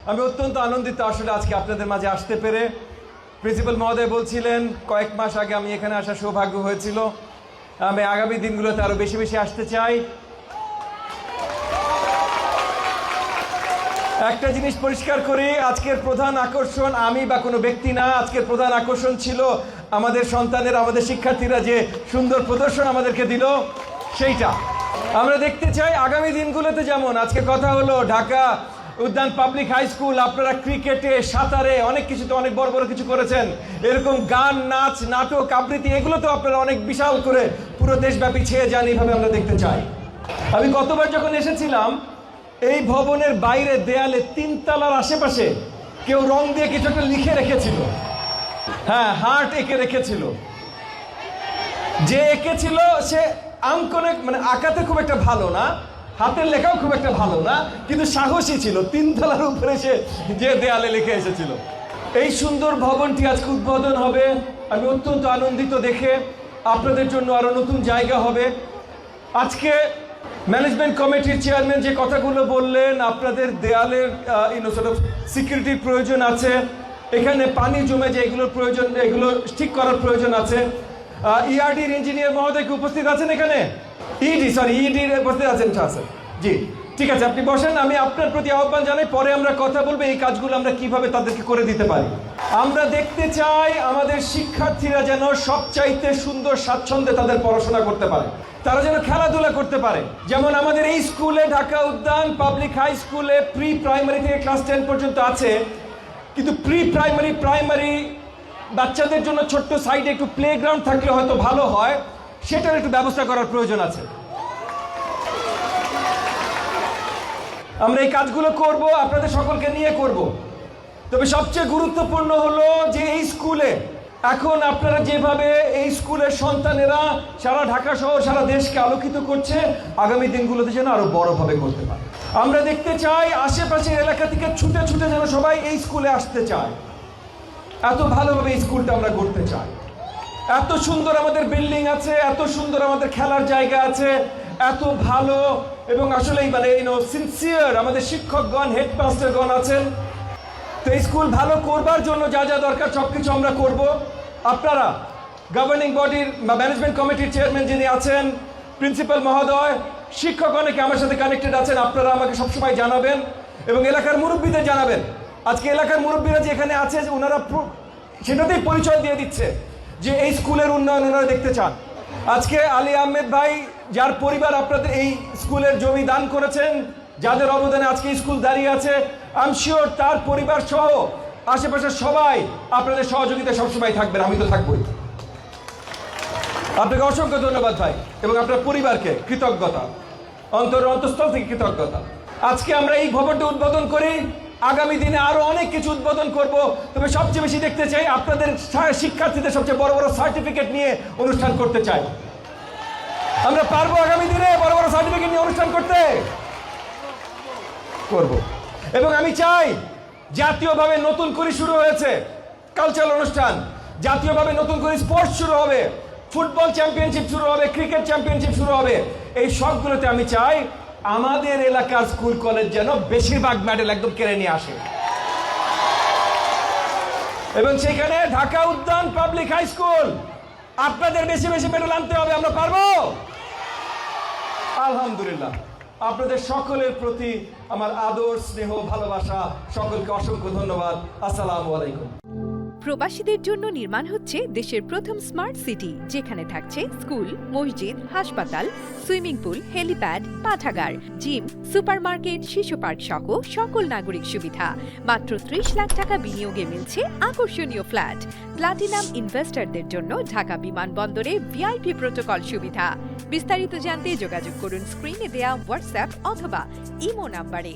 আমি অত্যন্ত আনন্দিত আসলে আজকে আপনাদের মাঝে আসতে পেরে। প্রিন্সিপাল মহোদয় বলছিলেন কয়েক মাস আগে আমি এখানে আসার সৌভাগ্য হয়েছিল। আমি আগামী দিনগুলোতে আরো বেশি বেশি আসতে চাই। একটা জিনিস পরিষ্কার করি, আজকের প্রধান আকর্ষণ আমি বা কোনো ব্যক্তি না। আজকের প্রধান আকর্ষণ ছিল আমাদের সন্তানেরা, আমাদের শিক্ষার্থীরা যে সুন্দর প্রদর্শন আমাদেরকে দিল, সেইটা আমরা দেখতে চাই আগামী দিনগুলোতে। যেমন আজকে কথা হলো ঢাকা উদ্যান পাবলিক হাই স্কুল, আপনারা ক্রিকেটে, সাঁতারে, অনেক কিছুতে অনেক বড় বড় কিছু করেছেন। এরকম গান, নাচ, নাটক, আবৃত্তি, এগুলো তো আপনারা অনেক বিশাল করে পুরো দেশব্যাপী ছেয়ে যান, এইভাবে আমরা দেখতে চাই। আমি গতবার যখন এসেছিলাম, এই ভবনের বাইরে দেয়ালে 3 তলার আশেপাশে কেউ রং দিয়ে কিছু একটা লিখে রেখেছিল। হ্যাঁ, হার্ট এঁকে রেখেছিল। যে এঁকেছিল সে অঙ্কনে মানে আঁকাতে খুব একটা ভালো না, হাতের লেখাও খুব একটা ভালো না, কিন্তু সাহসী ছিল। 3 তলার উপরে সে যে দেয়ালে লিখে এসেছিল। এই সুন্দর ভবনটি আজকে উদ্বোধন হবে। আমি অত্যন্ত আনন্দিত দেখে। আপনাদের জন্য আরো নতুন জায়গা হবে। আজকে ম্যানেজমেন্ট কমিটির চেয়ারম্যান যে কথাগুলো বললেন, আপনাদের দেয়ালের সিকিউরিটির প্রয়োজন আছে, এখানে পানি জমে যে এগুলোর প্রয়োজন, এগুলো ঠিক করার প্রয়োজন আছে। ইআরডির ইঞ্জিনিয়ার মহোদয় কি উপস্থিত আছেন এখানে? ইডির উপস্থিত আছেন? আছেন, জি, ঠিক আছে, আপনি বসেন। আমি আপনার প্রতি আহ্বান জানাই, পরে আমরা কথা বলবো এই কাজগুলো আমরা কিভাবে তাদেরকে করে দিতে পারি। আমরা দেখতে চাই আমাদের শিক্ষার্থীরা যেন সবচাইতে সুন্দর স্বাচ্ছন্দ্যে তাদের পড়াশোনা করতে পারে, তারা যেন খেলাধুলা করতে পারে। যেমন আমাদের এই স্কুলে, ঢাকা উদ্যান পাবলিক হাই স্কুলে, প্রি প্রাইমারি থেকে ক্লাস 10 পর্যন্ত আছে, কিন্তু প্রি প্রাইমারি বাচ্চাদের জন্য ছোট্ট সাইডে একটু প্লে গ্রাউন্ড থাকলে হয়তো ভালো হয়, সেটার একটু ব্যবস্থা করার প্রয়োজন আছে। আমরা এই কাজগুলো করব, আপনাদের সকলকে নিয়ে করব। তবে সবচেয়ে গুরুত্বপূর্ণ হলো যে এই স্কুলে এখন আপনারা যেভাবে এই স্কুলের সন্তানেরা সারা ঢাকা সহ সারা দেশকে আলোকিত করছে, আগামী দিনগুলোতে যেন আরো বড়ভাবে করতে পারে। আমরা দেখতে চাই আশেপাশের এলাকা থেকে ছুটে ছুটে যেন সবাই এই স্কুলে আসতে চায়। এত ভালোভাবে এই স্কুলটা আমরা করতে চাই। এত সুন্দর আমাদের বিল্ডিং আছে, এত সুন্দর আমাদের খেলার জায়গা আছে, এত ভালো এবং আসলেই মানে সিনসিয়ার আমাদের শিক্ষকগণ, হেডমাস্টারগণ আছেন। তো এই স্কুল ভালো করবার জন্য যা যা দরকার সবকিছু আমরা করব। আপনারা গভর্নিং বডির বা ম্যানেজমেন্ট কমিটির চেয়ারম্যান যিনি আছেন, প্রিন্সিপাল মহোদয়, শিক্ষক অনেকে আমার সাথে কানেক্টেড আছেন, আপনারা আমাকে সবসময় জানাবেন এবং এলাকার মুরব্বীদের জানাবেন। আজকে এলাকার মুরব্বীরা যে এখানে আছে, ওনারা সেটাতেই পরিচয় দিয়ে দিচ্ছে যে এই স্কুলের উন্নয়ন ওনারা দেখতে চান। আজকে আলী আহমেদ ভাই, যার পরিবার আপনাদের এই স্কুলের জমি দান করেছেন, যাদের অবদানে আজকে স্কুল দাঁড়িয়ে আছে, আই এম শিওর তার পরিবার সহ আশেপাশের সবাই আপনাদের সহযোগিতা সবসময় থাকবেন। আমি তো থাকবই। আপনাকে অসংখ্য ধন্যবাদ ভাই, এবং আপনার পরিবারকে কৃতজ্ঞতা, অন্তঃস্থল থেকে কৃতজ্ঞতা। আজকে আমরা এই ভবনটি উদ্বোধন করি, আগামী দিনে আরো অনেক কিছু উদ্বোধন করব। তবে সবচেয়ে বেশি দেখতে চাই আপনাদের শিক্ষার্থীদের সবচেয়ে বড় বড় সার্টিফিকেট নিয়ে অনুষ্ঠান করতে চাই। আমরা পারবো আগামী দিনে বড় বড় সার্টিফিকেট নিয়ে অনুষ্ঠান করতে? করব। এবং আমি চাই জাতীয়ভাবে নতুন করে শুরু হয়েছে কালচারাল অনুষ্ঠান, জাতীয়ভাবে নতুন করে স্পোর্টস শুরু হবে, ফুটবল চ্যাম্পিয়নশিপ শুরু হবে, ক্রিকেট চ্যাম্পিয়নশিপ শুরু হবে। এই সবগুলোতে আমি চাই আমাদের এলাকার স্কুল কলেজ যেন বেশিরভাগ মেডেল একদম কেড়ে নিয়ে আসে, এবং সেখানে ঢাকা উদ্যান পাবলিক হাই স্কুল আপনাদের বেশি বেশি মেডেল আনতে হবে। আমরা পারবো? আলহামদুলিল্লাহ। আপনাদের সকলের প্রতি আমার আদর, স্নেহ, ভালোবাসা। সকলকে অসংখ্য ধন্যবাদ। আসসালামু আলাইকুম। প্রবাসীদের জন্য নির্মাণ হচ্ছে দেশের প্রথম স্মার্ট সিটি, যেখানে থাকছে স্কুল, মসজিদ, হাসপাতাল, সুইমিং পুল, হেলিপ্যাড, পাঠাগার, জিম, সুপারমার্কেট, শিশু পার্ক সহ সকল নাগরিক সুবিধা। মাত্র 30 লাখ টাকা বিনিয়োগে মিলছে আকর্ষণীয় ফ্ল্যাট। প্লাটিনাম ইনভেস্টরদের জন্য ঢাকা বিমানবন্দরে ভিআইপি প্রোটোকল সুবিধা। বিস্তারিত জানতে যোগাযোগ করুন স্ক্রিনে দেয়া হোয়াটসঅ্যাপ অথবা ইমো নাম্বারে।